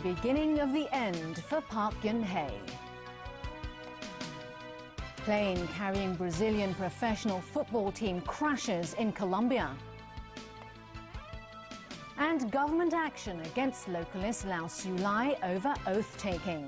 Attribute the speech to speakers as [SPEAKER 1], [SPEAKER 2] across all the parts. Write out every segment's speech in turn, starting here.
[SPEAKER 1] beginning of the end for Park Geun-hye. Plane carrying Brazilian professional football team crashes in Colombia. And government action against localist Lau Siu-lai over oath-taking.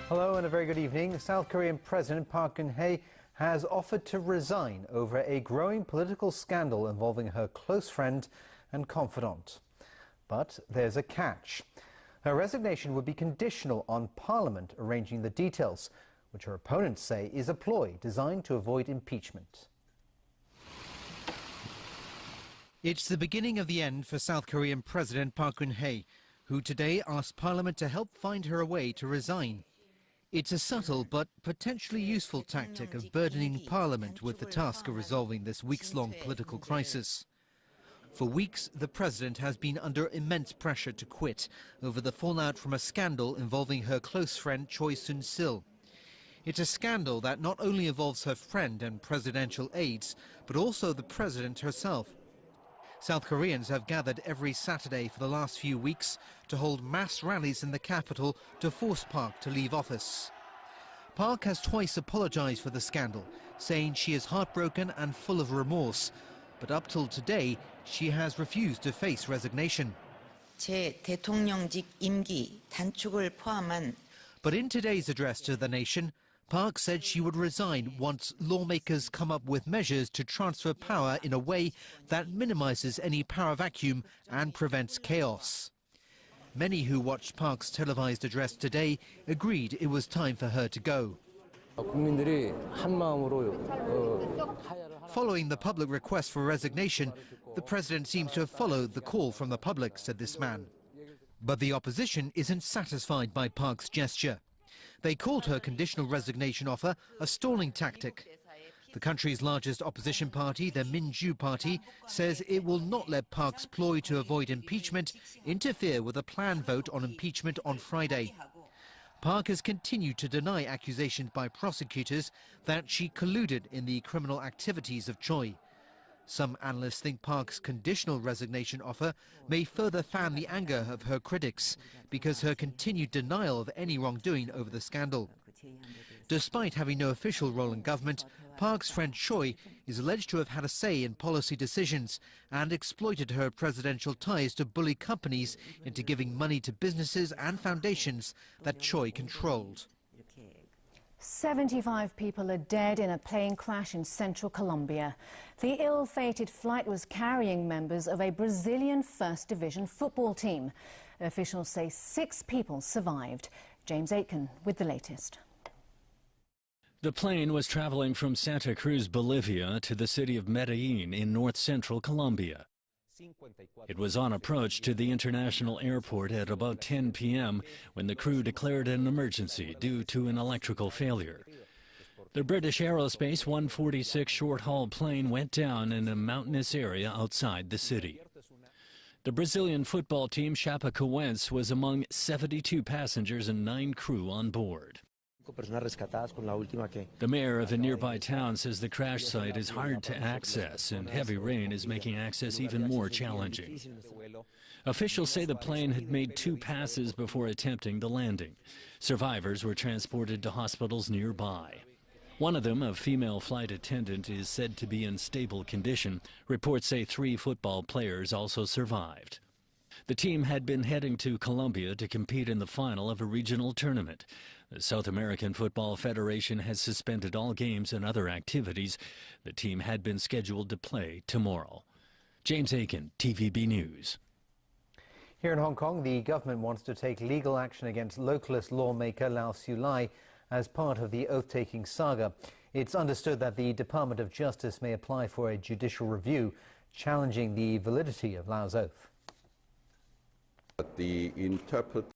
[SPEAKER 2] Hello and a very good evening. South Korean President Park Geun-hye has offered to resign over a growing political scandal involving her close friend and confidant. But there's a catch. Her resignation would be conditional on Parliament arranging the details, which her opponents say is a ploy designed to avoid impeachment.
[SPEAKER 3] It's the beginning of the end for South Korean President Park Geun-hye, who today asked Parliament to help find her a way to resign. It's a subtle but potentially useful tactic of burdening Parliament with the task of resolving this weeks-long political crisis. For weeks, the president has been under immense pressure to quit over the fallout from a scandal involving her close friend Choi Soon-sil. It's a scandal that not only involves her friend and presidential aides, but also the president herself. South Koreans have gathered every Saturday for the last few weeks to hold mass rallies in the capital to force Park to leave office. Park has twice apologized for the scandal, saying she is heartbroken and full of remorse. But up till today, she has refused to face resignation.
[SPEAKER 4] 제 대통령직 임기 단축을 포함한
[SPEAKER 3] But in today's address to the nation, Park said she would resign once lawmakers come up with measures to transfer power in a way that minimizes any power vacuum and prevents chaos. Many who watched Park's televised address today agreed it was time for her to go. Following the public request for resignation, the president seems to have followed the call from the public, said this man. But the opposition isn't satisfied by Park's gesture. They called her conditional resignation offer a stalling tactic. The country's largest opposition party, the Minju Party, says it will not let Park's ploy to avoid impeachment interfere with a planned vote on impeachment on Friday. Park has continued to deny accusations by prosecutors that she colluded in the criminal activities of Choi. Some analysts think Park's conditional resignation offer may further fan the anger of her critics because her continued denial of any wrongdoing over the scandal. Despite having no official role in government, Park's friend Choi is alleged to have had a say in policy decisions and exploited her presidential ties to bully companies into giving money to businesses and foundations that Choi controlled.
[SPEAKER 1] 75 people are dead in a plane crash in central Colombia. The ill-fated flight was carrying members of a Brazilian First Division football team. Officials say 6 people survived. James Aitken with the latest.
[SPEAKER 5] The plane was traveling from Santa Cruz, Bolivia to the city of Medellin in north-central Colombia. It was on approach to the international airport at about 10 p.m. when the crew declared an emergency due to an electrical failure. The British Aerospace 146 short-haul plane went down in a mountainous area outside the city. The Brazilian football team Chapecoense was among 72 passengers and 9 crew on board. The mayor of a nearby town says the crash site is hard to access and heavy rain is making access even more challenging. Officials say the plane had made 2 passes before attempting the landing. Survivors were transported to hospitals nearby. One of them, a female flight attendant, is said to be in stable condition. Reports say 3 football players also survived. The team had been heading to Colombia to compete in the final of a regional tournament. The South American Football Federation has suspended all games and other activities. The team had been scheduled to play tomorrow. James Aitken, TVB News.
[SPEAKER 2] Here in Hong Kong, the government wants to take legal action against localist lawmaker Lau Siu-lai as part of the oath-taking saga. It's understood that the Department of Justice may apply for a judicial review challenging the validity of Lau's oath.
[SPEAKER 6] The interpretation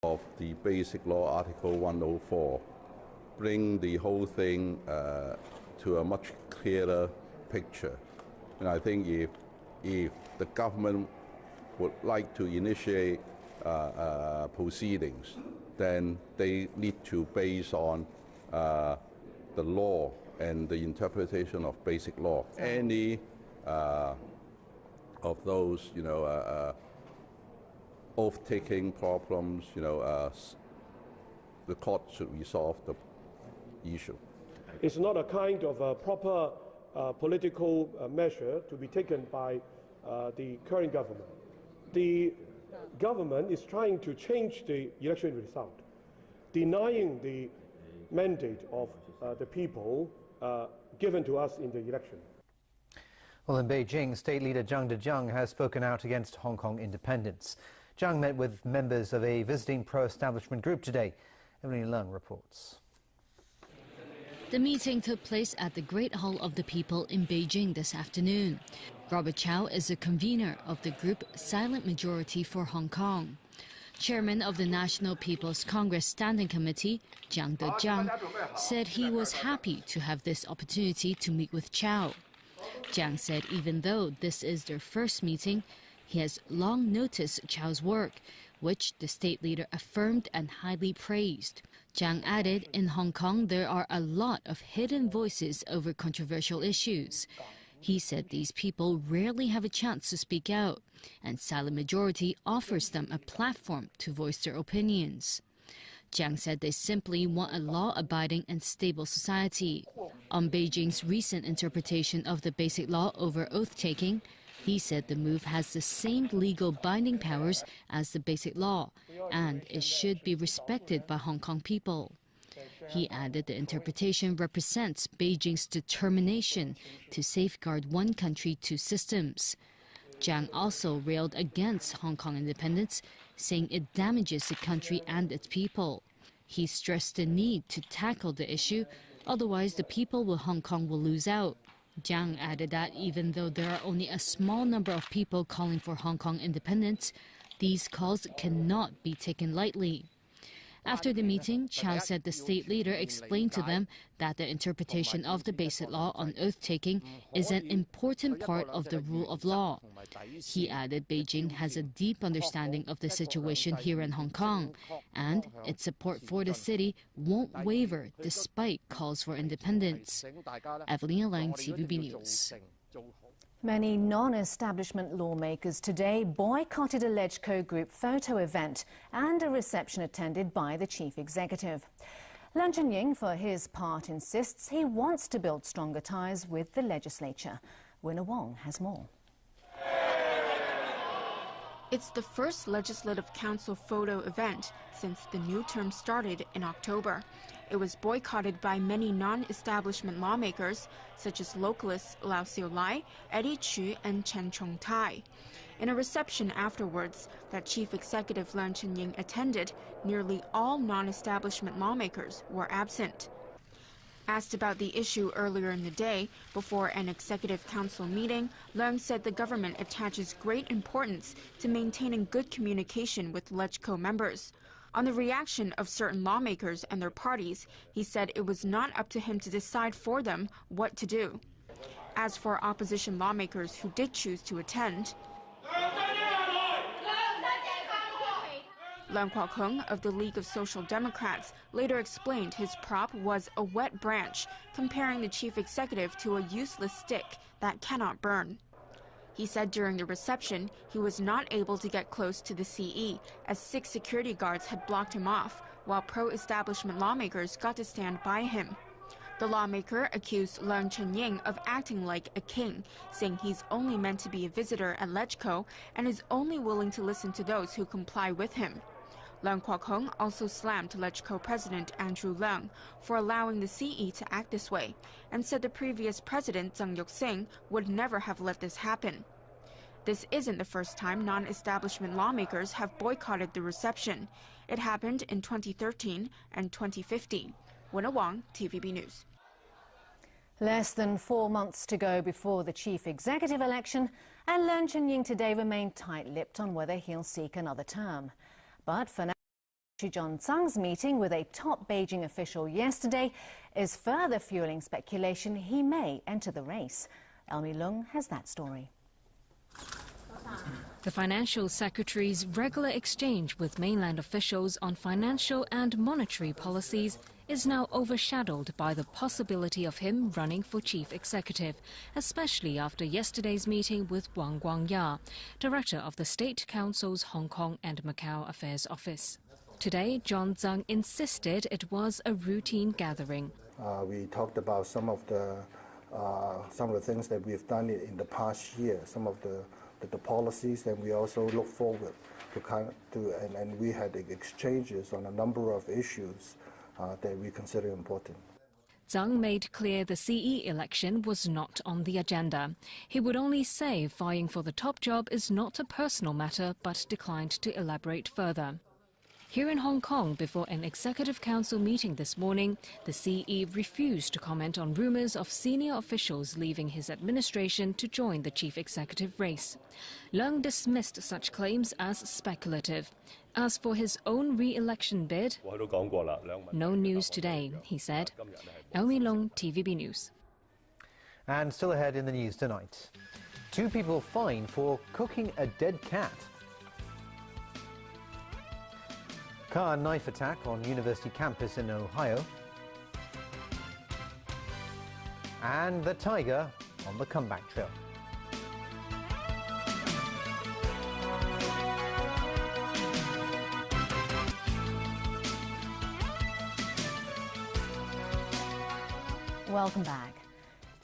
[SPEAKER 6] of the Basic Law Article 104 bring the whole thing to a much clearer picture. And I think if the government would like to initiate proceedings, then they need to base on the law and the interpretation of basic law. Any of those, oath-taking problems, the court should resolve the issue.
[SPEAKER 7] It's not a kind of a proper political measure to be taken by the current government. The government is trying to change the election result, denying the mandate of the people given to us in the election.
[SPEAKER 2] Well, in Beijing, State Leader Zhang Dejiang has spoken out against Hong Kong independence. Zhang met with members of a visiting pro-establishment group today. Evelyn Leung reports.
[SPEAKER 8] The meeting took place at the Great Hall of the People in Beijing this afternoon. Robert Chow is the convener of the group Silent Majority for Hong Kong. Chairman of the National People's Congress Standing Committee, Zhang Dejiang, said he was happy to have this opportunity to meet with Chow. Zhang said even though this is their first meeting, he has long noticed Chow's work, which the state leader affirmed and highly praised. Zhang added in Hong Kong there are a lot of hidden voices over controversial issues. He said these people rarely have a chance to speak out, and Silent Majority offers them a platform to voice their opinions. Zhang said they simply want a law-abiding and stable society. On Beijing's recent interpretation of the Basic Law over oath-taking, he said the move has the same legal binding powers as the Basic Law, and it should be respected by Hong Kong people. He added the interpretation represents Beijing's determination to safeguard one country, two systems. Zhang also railed against Hong Kong independence, saying it damages the country and its people. He stressed the need to tackle the issue, otherwise the people of Hong Kong will lose out. Zhang added that even though there are only a small number of people calling for Hong Kong independence, these calls cannot be taken lightly. After the meeting, Chow said the state leader explained to them that the interpretation of the Basic Law on oath-taking is an important part of the rule of law. He added Beijing has a deep understanding of the situation here in Hong Kong, and its support for the city won't waver despite calls for independence. Evelyn Leung, TVB News.
[SPEAKER 1] Many non-establishment lawmakers today boycotted a LegCo group photo event and a reception attended by the chief executive. Leung Chun-ying, for his part, insists he wants to build stronger ties with the legislature. Winner Wong has more.
[SPEAKER 9] It's the first Legislative Council photo event since the new term started in October. It was boycotted by many non-establishment lawmakers, such as localists Lau Siu-lai, Eddie Chu, and Chen Chong-tai. In a reception afterwards that Chief Executive Leung Chun-ying attended, nearly all non-establishment lawmakers were absent. Asked about the issue earlier in the day, before an Executive Council meeting, Leung said the government attaches great importance to maintaining good communication with LegCo members. On the reaction of certain lawmakers and their parties, he said it was not up to him to decide for them what to do. As for opposition lawmakers who did choose to attend, Leung Kwok-hung of the League of Social Democrats later explained his prop was a wet branch, comparing the chief executive to a useless stick that cannot burn. He said during the reception he was not able to get close to the CE as 6 security guards had blocked him off, while pro-establishment lawmakers got to stand by him. The lawmaker accused Leung Chun-ying of acting like a king, saying he's only meant to be a visitor at LegCo and is only willing to listen to those who comply with him. Leung Kwok-hung also slammed LegCo President Andrew Leung for allowing the CE to act this way, and said the previous president, Zhang Yuk-sing, would never have let this happen. This isn't the first time non-establishment lawmakers have boycotted the reception. It happened in 2013 and 2015. Winner Wang, TVB News.
[SPEAKER 1] Less than 4 months to go before the chief executive election, and Leung Chun-ying today remained tight-lipped on whether he'll seek another term. But for now, John Tsang's meeting with a top Beijing official yesterday is further fueling speculation he may enter the race. Elmi Leung has that story.
[SPEAKER 8] The financial secretary's regular exchange with mainland officials on financial and monetary policies is now overshadowed by the possibility of him running for chief executive, especially after yesterday's meeting with Wang Guangya, director of the State Council's Hong Kong and Macau Affairs Office. Today, John Tsang insisted it was a routine gathering.
[SPEAKER 10] We talked about some of the things that we've done in the past year, some of the policies, and we also look forward to and we had exchanges on a number of issues that we consider important.
[SPEAKER 8] Tsang made clear the CE election was not on the agenda. He would only say vying for the top job is not a personal matter, but declined to elaborate further. Here in Hong Kong, before an Executive Council meeting this morning, the CE refused to comment on rumours of senior officials leaving his administration to join the chief executive race. Leung dismissed such claims as speculative. As for his own re-election bid, no news today, he said. Elmi Long, TVB News.
[SPEAKER 2] And still ahead in the news tonight. 2 people fined for cooking a dead cat. Car knife attack on university campus in Ohio. And the tiger on the comeback trail.
[SPEAKER 1] Welcome back.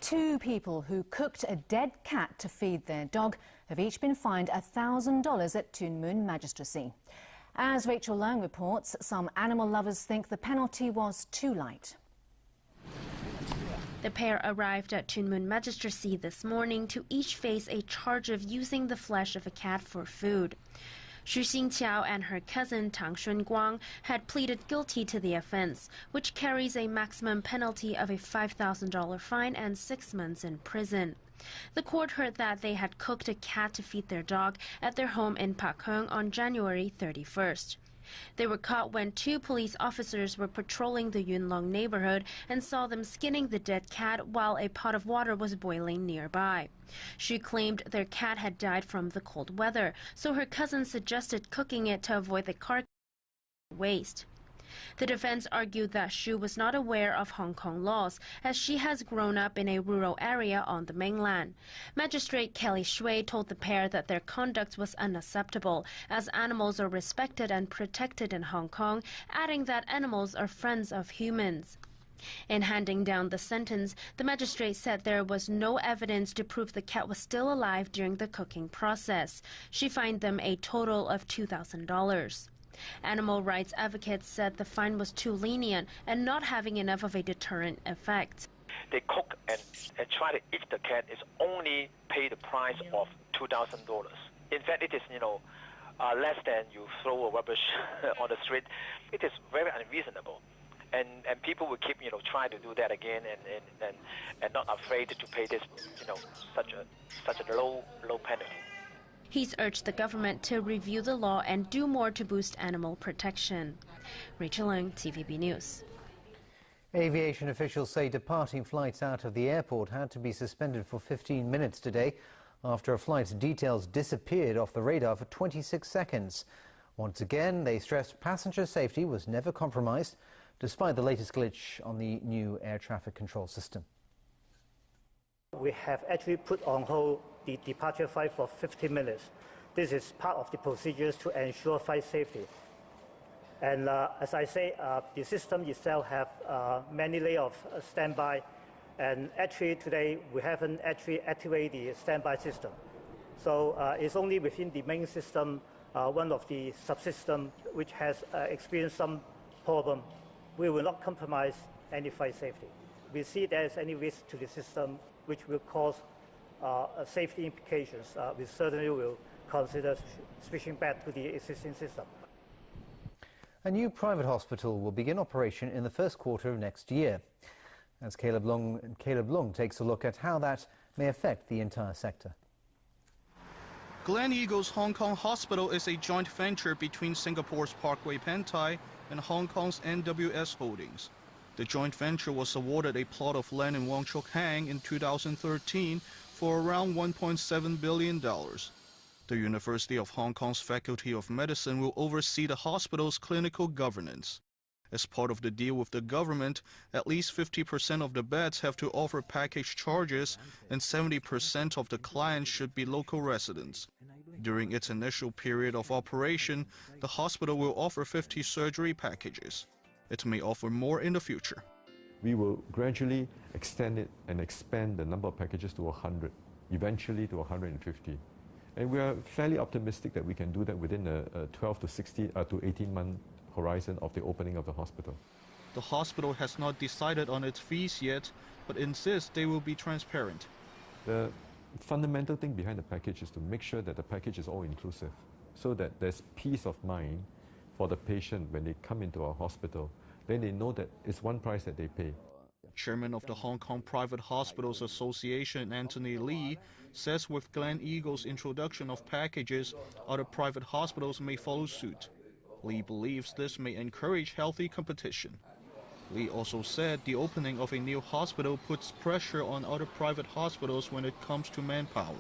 [SPEAKER 1] 2 people who cooked a dead cat to feed their dog have each been fined $1,000 at Tuen Mun Magistracy. As Rachel Leung reports, some animal lovers think the penalty was too light.
[SPEAKER 11] The pair arrived at Tuen Mun Magistracy this morning to each face a charge of using the flesh of a cat for food. Xu Xingqiao and her cousin Tang Shunguang had pleaded guilty to the offense, which carries a maximum penalty of a $5,000 fine and 6 months in prison. The court heard that they had cooked a cat to feed their dog at their home in Pak Hong on January 31st. They were caught when 2 police officers were patrolling the Yuen Long neighborhood and saw them skinning the dead cat while a pot of water was boiling nearby. She claimed their cat had died from the cold weather, so her cousin suggested cooking it to avoid the carcass waste. The defense argued that Xu was not aware of Hong Kong laws, as she has grown up in a rural area on the mainland. Magistrate Kelly Shui told the pair that their conduct was unacceptable, as animals are respected and protected in Hong Kong, adding that animals are friends of humans. In handing down the sentence, the magistrate said there was no evidence to prove the cat was still alive during the cooking process. She fined them a total of $2,000. Animal rights advocates said the fine was too lenient and not having enough of a deterrent effect.
[SPEAKER 12] They cook and try to eat the cat is only pay the price of $2,000. In fact, it is, less than you throw a rubbish on the street. It is very unreasonable. And people will keep, trying to do that again and not afraid to pay this, such a low penalty.
[SPEAKER 11] He's urged the government to review the law and do more to boost animal protection. Rachel Leung, TVB News.
[SPEAKER 2] Aviation officials say departing flights out of the airport had to be suspended for 15 minutes today after a flight's details disappeared off the radar for 26 seconds. Once again, they stressed passenger safety was never compromised, despite the latest glitch on the new air traffic control system.
[SPEAKER 13] We have actually put on hold the departure flight for 15 minutes. This is part of the procedures to ensure flight safety. And as I say, the system itself have many layers of standby. And actually today, we haven't actually activated the standby system. So it's only within the main system, one of the subsystems which has experienced some problem. We will not compromise any flight safety. We see there's any risk to the system which will cause safety implications. We certainly will consider switching back to the existing system.
[SPEAKER 2] A new private hospital will begin operation in the first quarter of next year. As Caleb Long takes a look at how that may affect the entire sector.
[SPEAKER 14] Gleneagles Hong Kong Hospital is a joint venture between Singapore's Parkway Pantai and Hong Kong's NWS Holdings. The joint venture was awarded a plot of land in Wong Chuk Hang in 2013 for around $1.7 billion. The University of Hong Kong's Faculty of Medicine will oversee the hospital's clinical governance. As part of the deal with the government, at least 50% of the beds have to offer package charges and 70% of the clients should be local residents. During its initial period of operation, the hospital will offer 50 surgery packages. It may offer more in the future.
[SPEAKER 15] We will gradually extend it and expand the number of packages to 100, eventually to 150. And we are fairly optimistic that we can do that within a 12 to 18-month horizon of the opening of the hospital.
[SPEAKER 14] The hospital has not decided on its fees yet, but insists they will be transparent.
[SPEAKER 15] The fundamental thing behind the package is to make sure that the package is all-inclusive, so that there's peace of mind for the patient when they come into our hospital. Then they know that it's one price that they pay.
[SPEAKER 14] Chairman of the Hong Kong Private Hospitals Association, Anthony Lee, says with Gleneagles' introduction of packages, other private hospitals may follow suit. Lee believes this may encourage healthy competition. Lee also said the opening of a new hospital puts pressure on other private hospitals when it comes to manpower.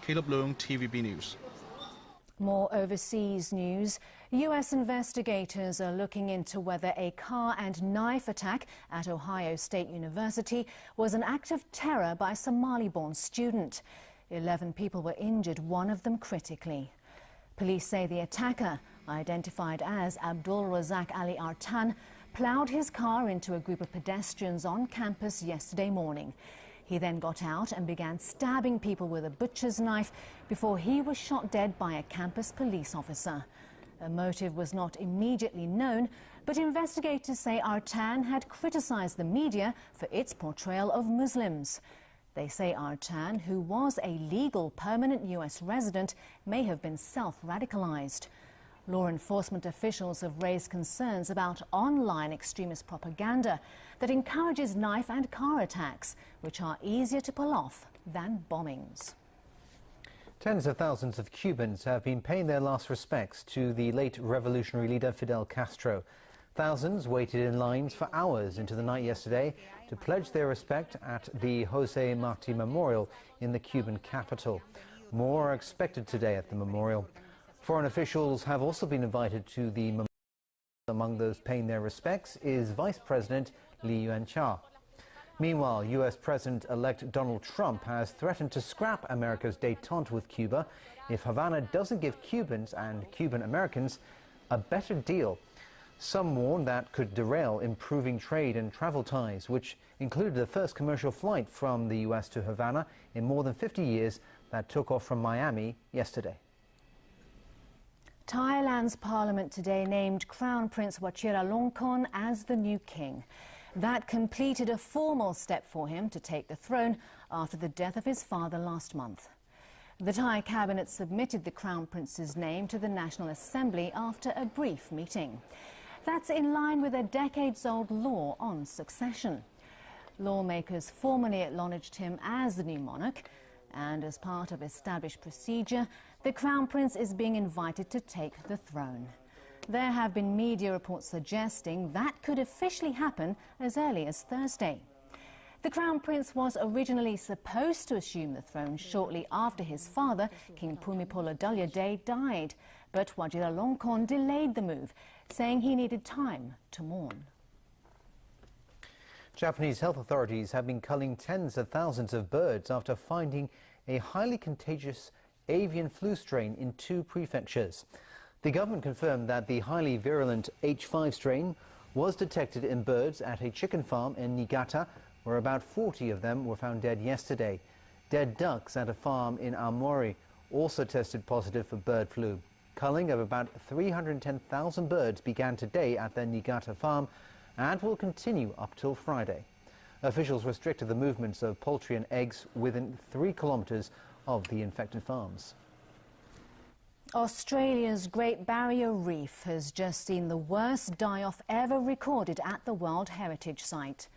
[SPEAKER 14] Caleb Leung, TVB News.
[SPEAKER 1] More overseas news. U.S. investigators are looking into whether a car and knife attack at Ohio State University was an act of terror by a Somali-born student. 11 people were injured, one of them critically. Police say the attacker, identified as Abdul Razak Ali Artan, ploughed his car into a group of pedestrians on campus yesterday morning. He then got out and began stabbing people with a butcher's knife before he was shot dead by a campus police officer. A motive was not immediately known, but investigators say Artan had criticized the media for its portrayal of Muslims. They say Artan, who was a legal permanent U.S. resident, may have been self-radicalized. Law enforcement officials have raised concerns about online extremist propaganda that encourages knife and car attacks, which are easier to pull off than bombings.
[SPEAKER 2] Tens of thousands of Cubans have been paying their last respects to the late revolutionary leader Fidel Castro. Thousands waited in lines for hours into the night yesterday to pledge their respect at the Jose Marti Memorial in the Cuban capital. More are expected today at the memorial. Foreign officials have also been invited to the memorial. Among those paying their respects is Vice President Lee Yuan-cha. Meanwhile, U.S. President-elect Donald Trump has threatened to scrap America's détente with Cuba if Havana doesn't give Cubans and Cuban Americans a better deal. Some warn that could derail improving trade and travel ties, which included the first commercial flight from the U.S. to Havana in more than 50 years that took off from Miami yesterday.
[SPEAKER 1] Thailand's parliament today named Crown Prince Vajiralongkorn as the new king. That completed a formal step for him to take the throne after the death of his father last month. The Thai cabinet submitted the Crown Prince's name to the National Assembly after a brief meeting. That's in line with a decades-old law on succession. Lawmakers formally acknowledged him as the new monarch, and as part of established procedure, the Crown Prince is being invited to take the throne. There have been media reports suggesting that could officially happen as early as Thursday. The Crown Prince was originally supposed to assume the throne shortly after his father, King Bhumipol Adulyadej, died, but Vajiralongkorn delayed the move, saying he needed time to mourn.
[SPEAKER 2] Japanese health authorities have been culling tens of thousands of birds after finding a highly contagious avian flu strain in 2 prefectures. The government confirmed that the highly virulent H5 strain was detected in birds at a chicken farm in Niigata, where about 40 of them were found dead yesterday. Dead ducks at a farm in Aomori also tested positive for bird flu. Culling of about 310,000 birds began today at the Niigata farm and will continue up till Friday. Officials restricted the movements of poultry and eggs within 3 kilometres of the infected farms.
[SPEAKER 1] Australia's Great Barrier Reef has just seen the worst die-off ever recorded at the World Heritage Site.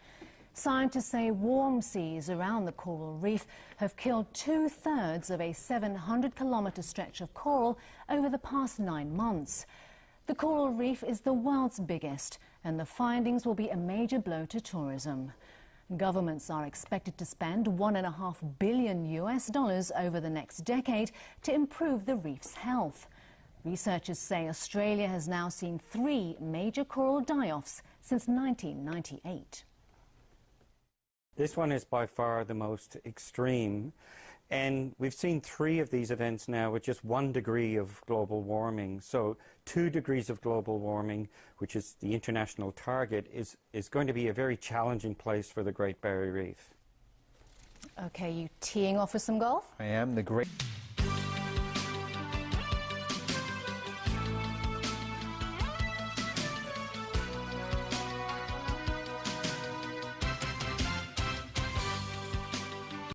[SPEAKER 1] Scientists say warm seas around the coral reef have killed 2/3 of a 700-kilometre stretch of coral over the past 9 months. The coral reef is the world's biggest, and the findings will be a major blow to tourism. Governments are expected to spend $1.5 billion over the next decade to improve the reef's health. Researchers say Australia has now seen 3 major coral die-offs since 1998.
[SPEAKER 16] This one is by far the most extreme, and we've seen 3 of these events now with just 1 degree of global warming. So 2 degrees of global warming, which is the international target, is going to be a very challenging place for the Great Barrier Reef.
[SPEAKER 1] Okay, you teeing off with some golf?
[SPEAKER 2] I am. The great...